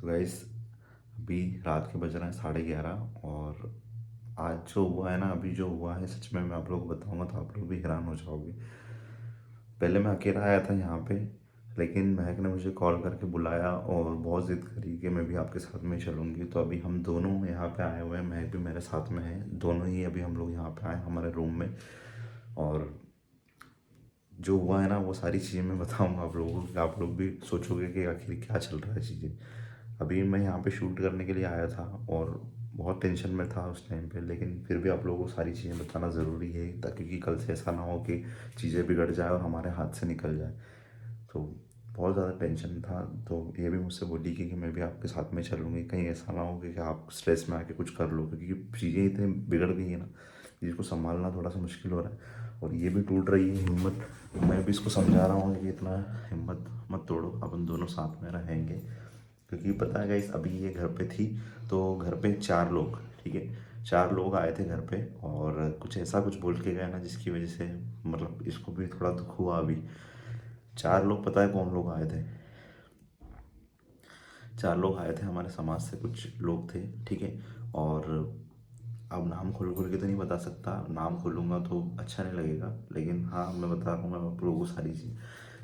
Guys, अभी रात के बज रहे हैं 11:30 और आज जो हुआ है ना, अभी जो हुआ है सच में मैं आप लोगों को बताऊंगा तो आप लोग भी हैरान हो जाओगे। पहले मैं अकेला आया था यहाँ पे, लेकिन महक ने मुझे कॉल करके बुलाया और बहुत ज़िद करी कि मैं भी आपके साथ में ही चलूँगी। तो अभी हम दोनों यहाँ पे आए हुए हैं, महक भी मेरे साथ में है, दोनों ही अभी हम लोग यहाँ पे आए हमारे रूम में। और जो हुआ है ना वो सारी चीज़ें मैं बताऊंगा आप लोगों को कि आप लोग भी सोचोगे कि आखिर क्या चल रहा है चीज़ें। अभी मैं यहाँ पे शूट करने के लिए आया था और बहुत टेंशन में था उस टाइम पे, लेकिन फिर भी आप लोगों को सारी चीज़ें बताना ज़रूरी है ताकि कि कल से ऐसा ना हो कि चीज़ें बिगड़ जाए और हमारे हाथ से निकल जाए। तो बहुत ज़्यादा टेंशन था, तो ये भी मुझसे बोली कि मैं भी आपके साथ में चलूँगी, कहीं ऐसा ना हो कि आप स्ट्रेस में आके कुछ कर लो, क्योंकि चीज़ें इतनी बिगड़ गई है ना, जिसको संभालना थोड़ा सा मुश्किल हो रहा है। और ये भी टूट रही है हिम्मत, मैं भी इसको समझा रहा हूँ कि इतना हिम्मत मत तोड़ो, अपन दोनों साथ में रहेंगे। क्योंकि पता है गाइस, अभी ये घर पे थी तो घर पे 4 लोग, ठीक है, 4 लोग आए थे घर पे और कुछ ऐसा कुछ बोल के गए ना जिसकी वजह से मतलब इसको भी थोड़ा दुख हुआ। अभी 4 लोग, पता है कौन लोग आए थे? 4 लोग आए थे, हमारे समाज से कुछ लोग थे, ठीक है। और अब नाम खोल खोल के तो नहीं बता सकता, नाम खोलूँगा तो अच्छा नहीं लगेगा, लेकिन हाँ मैं बता दूँगा आप लोगों को सारी चीज़।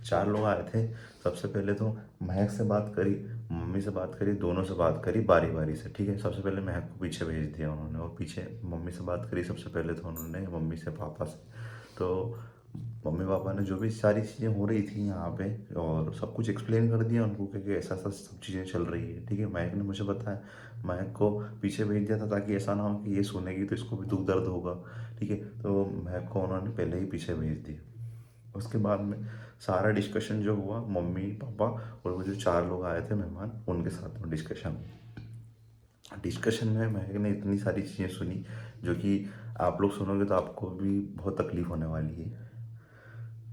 4 लोग आए थे। सबसे पहले तो महक से बात करी, मम्मी से बात करी, दोनों से बात करी बारी बारी से, ठीक है। सबसे पहले महक को पीछे भेज दिया उन्होंने और पीछे मम्मी से बात करी सबसे पहले तो उन्होंने, मम्मी से पापा से। तो मम्मी पापा ने जो भी सारी चीज़ें हो रही थी यहाँ पे और सब कुछ एक्सप्लेन कर दिया उनको कि ऐसा ऐसा सब चीज़ें चल रही है, ठीक है। महक ने मुझे बताया, महक को पीछे भेज दिया था ताकि ऐसा ना हो कि ये सुनेगी तो इसको भी दुख दर्द होगा, ठीक है। तो महक को उन्होंने पहले ही पीछे भेज दिया। उसके बाद में सारा डिस्कशन जो हुआ, मम्मी पापा और वो जो 4 लोग आए थे मेहमान, उनके साथ में डिस्कशन। डिस्कशन में महक ने इतनी सारी चीज़ें सुनी जो कि आप लोग सुनोगे तो आपको भी बहुत तकलीफ होने वाली है।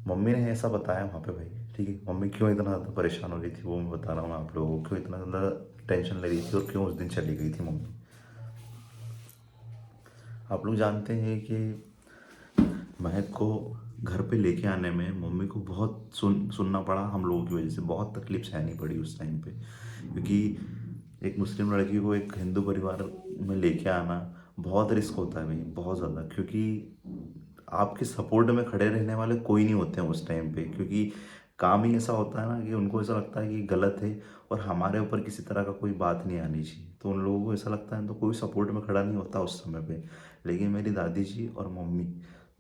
मम्मी ने ऐसा बताया वहाँ पे भाई, ठीक है। मम्मी क्यों इतना ज़्यादा परेशान हो रही थी वो मैं बता रहा हूँ आप लोगों को, क्यों इतना ज़्यादा टेंशन ले रही थी और क्यों उस दिन चली गई थी मम्मी। आप लोग जानते हैं कि महक को घर पे लेके आने में मम्मी को बहुत सुनना पड़ा, हम लोगों की वजह से बहुत तकलीफ सहनी पड़ी उस टाइम पे। क्योंकि एक मुस्लिम लड़की को एक हिंदू परिवार में लेके आना बहुत रिस्क होता है भाई, बहुत ज़्यादा। क्योंकि आपके सपोर्ट में खड़े रहने वाले कोई नहीं होते हैं उस टाइम पे, क्योंकि काम ही ऐसा होता है ना कि उनको ऐसा लगता है कि गलत है और हमारे ऊपर किसी तरह का कोई बात नहीं आनी चाहिए, तो उन लोगों को ऐसा लगता है, तो कोई सपोर्ट में खड़ा नहीं होता उस समय पे। लेकिन मेरी दादी जी और मम्मी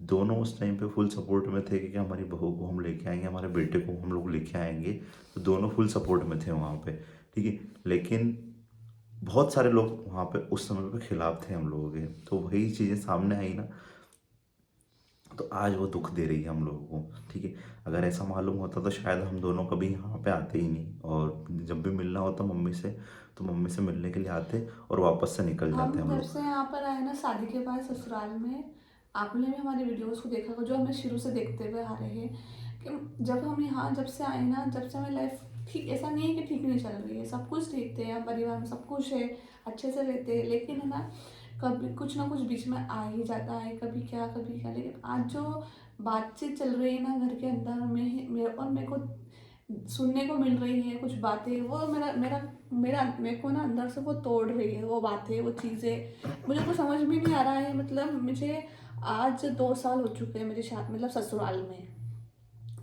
दोनों उस टाइम पे फुल सपोर्ट में थे कि हमारी बहू को हम लेके आएंगे, हमारे बेटे को हम लोग लेके आएंगे। तो दोनों फुल सपोर्ट में थे वहाँ पे, ठीक है। लेकिन बहुत सारे लोग वहाँ पे उस समय पे खिलाफ थे हम लोगों के, तो वही चीज़ें सामने आई ना, तो आज वो दुख दे रही है हम लोगों को, ठीक है। अगर ऐसा मालूम होता तो शायद हम दोनों कभी यहाँ पे आते ही नहीं, और जब भी मिलना होता मम्मी से तो मम्मी से मिलने के लिए आते और वापस से निकल हम जाते हम जब लोग। से यहाँ पर आए ना शादी के बाद ससुराल में, आपने भी हमारे वीडियोस को देखा होगा जो हमें शुरू से देखते हुए आ रहे हैं कि जब हम यहाँ जब से आए ना, जब से हमें लाइफ ठीक, ऐसा नहीं है कि ठीक नहीं चल रही है, सब कुछ ठीक थे, हम परिवार में सब कुछ है, अच्छे से रहते हैं, लेकिन है ना कभी कुछ ना कुछ बीच में आ ही जाता है, कभी क्या। लेकिन आज जो बातचीत चल रही है ना घर के अंदर में, मेरे को सुनने को मिल रही है कुछ बातें, वो मेरा मेरा मेरा मेरे को ना अंदर से वो तोड़ रही है, वो बातें, वो चीज़ें मुझे कुछ समझ में नहीं आ रहा है। मतलब मुझे आज 2 साल हो चुके हैं मेरी शादी, मतलब ससुराल में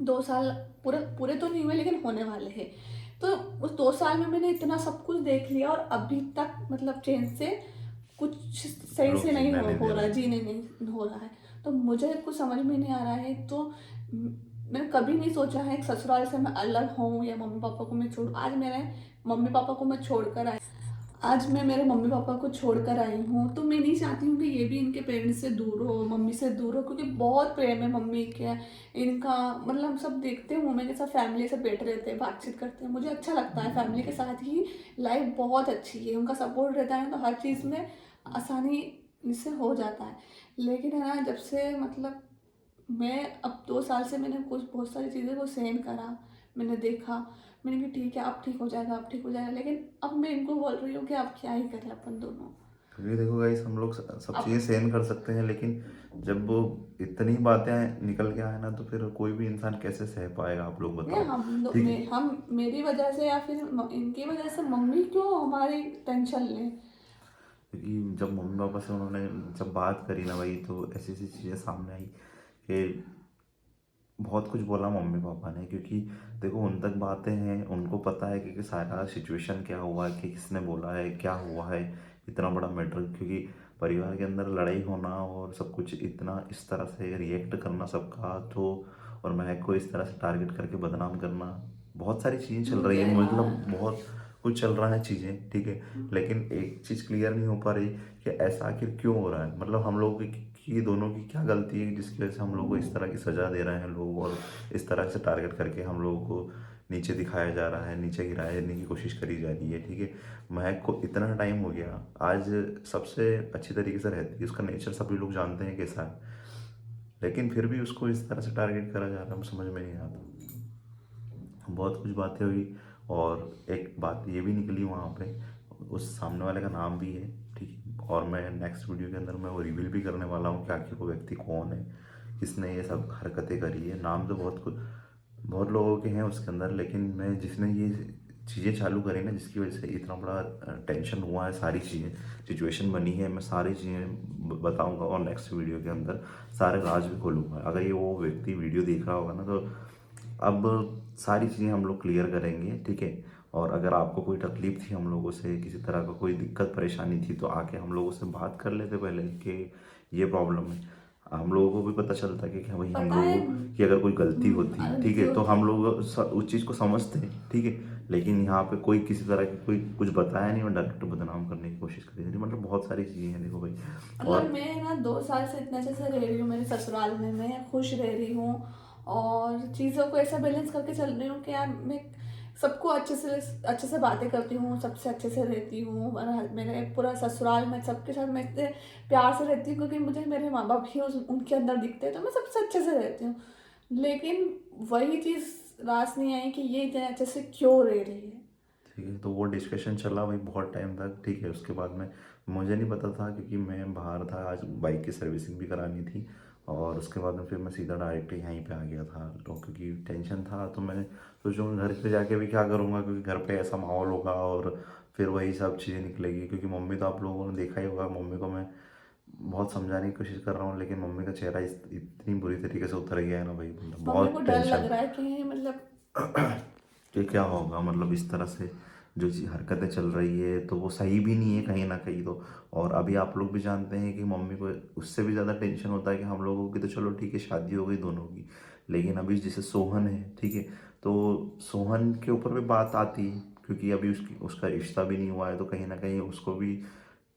2 साल पूरे पूरे तो नहीं हुए लेकिन होने वाले हैं। तो उस 2 साल में मैंने इतना सब कुछ देख लिया और अभी तक मतलब चैन से कुछ सही लोग से नहीं जीना हो नहीं दे हो रहा रहे है, हैं। जीने नहीं हो रहा है। तो मुझे कुछ समझ में नहीं आ रहा है। तो मैंने कभी नहीं सोचा है कि ससुराल से मैं अलग हूँ या मम्मी पापा को मैं छोड़, आज मेरे मम्मी पापा को मैं छोड़ कर आई, आज मैं मेरे मम्मी पापा को छोड़कर आई हूँ। तो मैं नहीं चाहती हूँ कि ये भी इनके पेरेंट्स से दूर हो, मम्मी से दूर हो, क्योंकि बहुत प्रेम है मम्मी के इनका। मतलब सब देखते हैं मम्मी के साथ फैमिली से बैठे रहते हैं, बातचीत करते हैं, मुझे अच्छा लगता है, फैमिली के साथ ही लाइफ बहुत अच्छी है, उनका सपोर्ट रहता है तो हर चीज़ में आसानी से हो जाता है। लेकिन है ना, जब से मतलब मैं अब 2 साल से मैंने कुछ बहुत सारी चीज़ें को सहन करा, मैंने देखा, मैंने कहा ठीक है अब ठीक हो जाएगा, अब ठीक हो जाएगा, लेकिन अब मैं इनको बोल रही हूँ कि अब क्या ही करें अपन दोनों। क्योंकि देखो गाइस हम लोग सब अब चीज़ें सहन कर सकते हैं, लेकिन जब वो इतनी बातें निकल के आए ना तो फिर कोई भी इंसान कैसे सह पाएगा, आप लोग ये बताओ। हम लोग ठीक है, में हम मेरी वजह से या फिर इनकी वजह से मम्मी क्यों हमारी टेंशन लें। क्योंकि जब मम्मी पापा से उन्होंने जब बात करी ना भाई, तो ऐसी ऐसी चीज़ें सामने आई कि बहुत कुछ बोला मम्मी पापा ने। क्योंकि देखो उन तक बातें हैं, उनको पता है कि सारा सिचुएशन क्या हुआ है, कि किसने बोला है, क्या हुआ है, इतना बड़ा मैटर। क्योंकि परिवार के अंदर लड़ाई होना और सब कुछ इतना इस तरह से रिएक्ट करना सबका, तो और महक को इस तरह से टारगेट करके बदनाम करना, बहुत सारी चीज़ें चल रही मुझे है, ना मतलब बहुत कुछ चल रहा है चीज़ें, ठीक है। लेकिन एक चीज़ क्लियर नहीं हो पा रही कि ऐसा आखिर क्यों हो रहा है, मतलब हम लोगों की दोनों की क्या गलती है जिसकी वजह से हम लोग को इस तरह की सज़ा दे रहे हैं लोग, और इस तरह से टारगेट करके हम लोगों को नीचे दिखाया जा रहा है, नीचे गिराने की कोशिश करी जा रही है, ठीक है। महक को इतना टाइम हो गया, आज सबसे अच्छी तरीके से रहती है, उसका नेचर सभी लोग जानते हैं कैसा है, लेकिन फिर भी उसको इस तरह से टारगेट करा जा रहा है, समझ में नहीं आता। बहुत कुछ बातें हुई, और एक बात ये भी निकली वहाँ पे, उस सामने वाले का नाम भी है, ठीक है। और मैं नेक्स्ट वीडियो के अंदर मैं वो रिवील भी करने वाला हूँ कि आखिर वो व्यक्ति कौन है, किसने ये सब हरकतें करी है। नाम तो बहुत लोगों के हैं उसके अंदर, लेकिन मैं जिसने ये चीज़ें चालू करी ना, जिसकी वजह से इतना बड़ा टेंशन हुआ है, सारी चीज़ें सिचुएशन बनी है, मैं सारी चीज़ें बताऊंगा, और नेक्स्ट वीडियो के अंदर सारे राज भी खोलूंगा। अगर ये वो व्यक्ति वीडियो देख रहा होगा ना, तो अब सारी चीज़ें हम लोग क्लियर करेंगे, ठीक है। और अगर आपको कोई तकलीफ थी हम लोगों से, किसी तरह का कोई दिक्कत परेशानी थी, तो आके हम लोगों से बात कर लेते पहले कि ये प्रॉब्लम है। हम लोगों को भी पता चलता कि क्या भाई, हम पता है। लोगों की अगर कोई गलती होती, ठीक गलती है, तो होती हम है। लोग उस चीज़ को समझते हैं, ठीक है। लेकिन यहाँ पे कोई किसी तरह की कोई कुछ बताया नहीं और डायरेक्ट बदनाम करने की कोशिश करी जा रही, मतलब बहुत सारी चीज़ें हैं देखो भाई। मतलब और मैं ना 2 साल से इतने अच्छे से रह रही हूँ मेरे ससुराल में, मैं खुश रह रही हूँ और चीज़ों को ऐसा बैलेंस करके चल रही हूँ कि यार मैं सबको अच्छे से बातें करती हूँ, सबसे अच्छे से रहती हूँ। मेरे पूरा ससुराल में सबके साथ मैं इतने प्यार से रहती हूँ क्योंकि मुझे मेरे माँ बाप ही उनके अंदर दिखते हैं, तो मैं सबसे अच्छे से रहती हूँ। लेकिन वही चीज़ रास नहीं आई कि ये इतने अच्छे से क्यों रह रही है। ठीक है, तो वो डिस्कशन चला भाई बहुत टाइम तक, ठीक है। उसके बाद में मुझे नहीं पता था, क्योंकि मैं बाहर था, आज बाइक की सर्विसिंग भी करानी थी, और उसके बाद में फिर मैं सीधा डायरेक्ट यहीं पे आ गया था, तो क्योंकि टेंशन था, तो मैं सोचूँ घर पे जाके भी क्या करूँगा, क्योंकि घर पे ऐसा माहौल होगा और फिर वही सब चीज़ें निकलेगी। क्योंकि मम्मी तो आप लोगों ने देखा ही होगा, मम्मी को मैं बहुत समझाने की कोशिश कर रहा हूँ, लेकिन मम्मी का चेहरा इतनी बुरी तरीके से उतर गया है ना भाई, मतलब मम्मी को बहुत डर लग टेंशन रहा है कि मतलब कि क्या होगा, मतलब इस तरह से जो हरकतें चल रही है, तो वो सही भी नहीं है कहीं ना कहीं तो। और अभी आप लोग भी जानते हैं कि मम्मी को उससे भी ज़्यादा टेंशन होता है कि हम लोगों की तो चलो ठीक है शादी हो गई दोनों की, लेकिन अभी जैसे सोहन है, ठीक है, तो सोहन के ऊपर भी बात आती है, क्योंकि अभी उसका रिश्ता भी नहीं हुआ है, तो कहीं ना कहीं उसको भी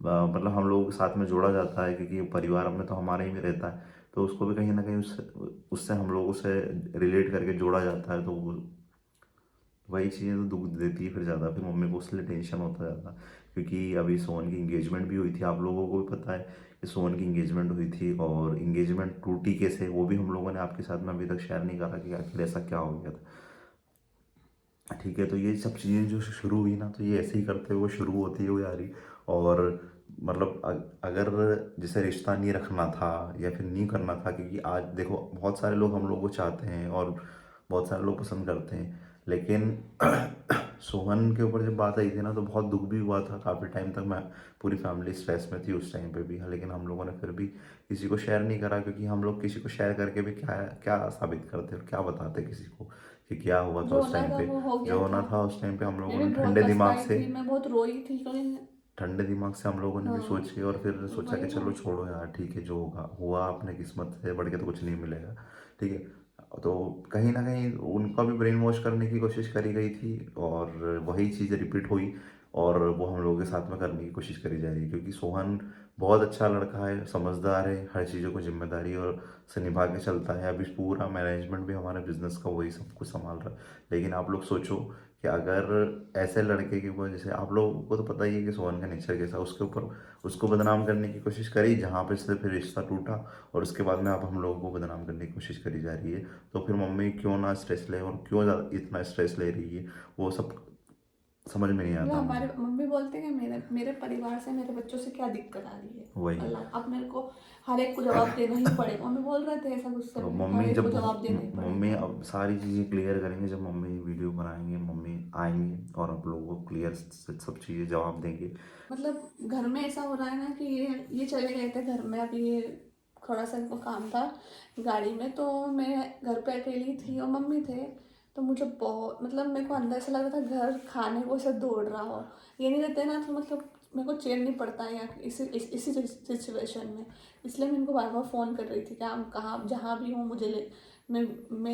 मतलब हम लोगों के साथ में जोड़ा जाता है, क्योंकि परिवार में तो हमारे ही में रहता है, तो उसको भी कहीं ना कहीं उससे उससे हम लोगों से रिलेट करके जोड़ा जाता है, तो वही चीज़ें तो दुख देती है फिर ज़्यादा, फिर मम्मी को उसलिए टेंशन होता ज़्यादा। क्योंकि अभी सोहन की इंगेजमेंट भी हुई थी, आप लोगों को भी पता है कि सोहन की इंगेजमेंट हुई थी, और इंगेजमेंट टूटी कैसे, वो भी हम लोगों ने आपके साथ में अभी तक शेयर नहीं करा कि आखिर ऐसा क्या हो गया था, ठीक है। तो ये सब चीज़ें जो शुरू हुई ना, तो ये ऐसे ही करते हुए शुरू होती हुई आ रही। और मतलब अगर जैसे रिश्ता नहीं रखना था या फिर नहीं करना था, क्योंकि आज देखो बहुत सारे लोग हम लोग को चाहते हैं और बहुत सारे लोग पसंद करते हैं, लेकिन सोहन के ऊपर जब बात आई थी ना, तो बहुत दुख भी हुआ था, काफ़ी टाइम तक मैं पूरी फैमिली स्ट्रेस में थी उस टाइम पे भी, लेकिन हम लोगों ने फिर भी किसी को शेयर नहीं करा, क्योंकि हम लोग किसी को शेयर करके भी क्या क्या साबित करते और क्या बताते किसी को कि क्या हुआ था जो उस होना टाइम था पे। वो हो जो गया होना था। था उस टाइम पे हम मैं लोगों भी ने बहुत पछताई थी, मैं बहुत रोई थी क्योंकि ठंडे दिमाग से हम लोगों ने भी हाँ, सोच के और फिर सोचा कि वही ना। चलो छोड़ो यार, ठीक है, जो होगा हुआ, अपने किस्मत से बढ़ के तो कुछ नहीं मिलेगा, ठीक है। तो कहीं ना कहीं उनका भी ब्रेन वॉश करने की कोशिश करी गई थी, और वही चीज़ रिपीट हुई, और वो हम लोगों के साथ में करने की कोशिश करी जा रही है। क्योंकि सोहन बहुत अच्छा लड़का है, समझदार है, हर चीज़ों को जिम्मेदारी और से निभा के चलता है, अभी पूरा मैनेजमेंट भी हमारे बिजनेस का वही सब कुछ संभाल रहा है। लेकिन आप लोग सोचो कि अगर ऐसे लड़के के ऊपर, जैसे आप लोगों को तो पता ही है कि सोहन का नेचर कैसा, उसके ऊपर उसको बदनाम करने की कोशिश करी, जहाँ पे से फिर रिश्ता टूटा, और उसके बाद में अब हम लोगों को बदनाम करने की कोशिश करी जा रही है। तो फिर मम्मी क्यों ना स्ट्रेस ले, और क्यों इतना स्ट्रेस ले रही है, वो सब समझ में नहीं मतलब आता हमारे मुझे। मम्मी बोलते हैं कि मेरे मेरे परिवार से मेरे बच्चों से क्या दिक्कत आ रही है। वही। अल्लाह, अब मेरे को हर एक को जवाब देना ही पड़ेगा। मम्मी बोल रहे थे ऐसा गुस्से तो में, हर मम्मी एक जब को जवाब देना ही मम्मी पड़ेगा। अब सारी चीज़ें क्लियर करेंगे, जब मम्मी वीडियो बनाएंगे, मम्मी आएंगे और आप लोगों को क्लियर सब चीज़ें जवाब देंगे। मतलब घर में ऐसा हो रहा है ना कि ये चले गए थे घर में, अभी ये थोड़ा सा इनको काम था गाड़ी में, तो मैं घर पे अकेली थी और मम्मी थे। तो मुझे बहुत, मतलब मेरे को अंदर से लग रहा था घर खाने को ऐसे दौड़ रहा हो। ये नहीं रहते ना, तो मतलब मेरे को चैन नहीं पड़ता है यहाँ इसी सिचुएशन में। इसलिए मैं इनको बार बार फ़ोन कर रही थी कि आप कहाँ, जहाँ भी हूँ मुझे ले, मैं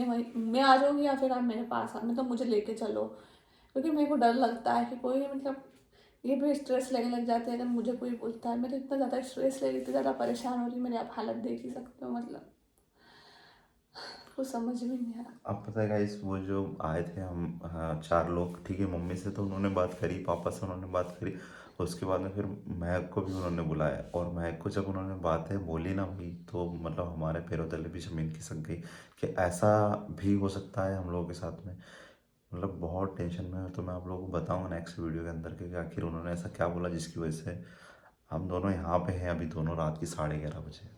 वहीं मैं आ जाऊँगी या फिर आप मेरे पास आ, मतलब मुझे लेके चलो। क्योंकि मेरे को डर लगता है कि कोई, मतलब ये भी स्ट्रेस लेने लग जाते हैं अगर मुझे कोई बोलता है। मैं तो इतना ज़्यादा स्ट्रेस ले रही, इतनी ज़्यादा परेशान हो रही, मेरी आप हालत देख ही सकते हो। मतलब कुछ समझ में नहीं आ रहा। अब पता है गाइस, वो जो आए थे हम, हाँ, 4 लोग, ठीक है, मम्मी से तो उन्होंने बात करी, पापा से उन्होंने बात करी, उसके बाद में फिर महक को भी उन्होंने बुलाया, और महक को जब उन्होंने बातें बोली ना भाई, तो मतलब हमारे पैरों तले भी ज़मीन खिसक गई कि ऐसा भी हो सकता है हम लोगों के साथ में। मतलब बहुत टेंशन में है। तो मैं आप लोगों को बताऊंगा नेक्स्ट वीडियो के अंदर कि आखिर उन्होंने ऐसा क्या बोला जिसकी वजह से हम दोनों यहाँ पे हैं अभी, दोनों रात की 11:30 बजे।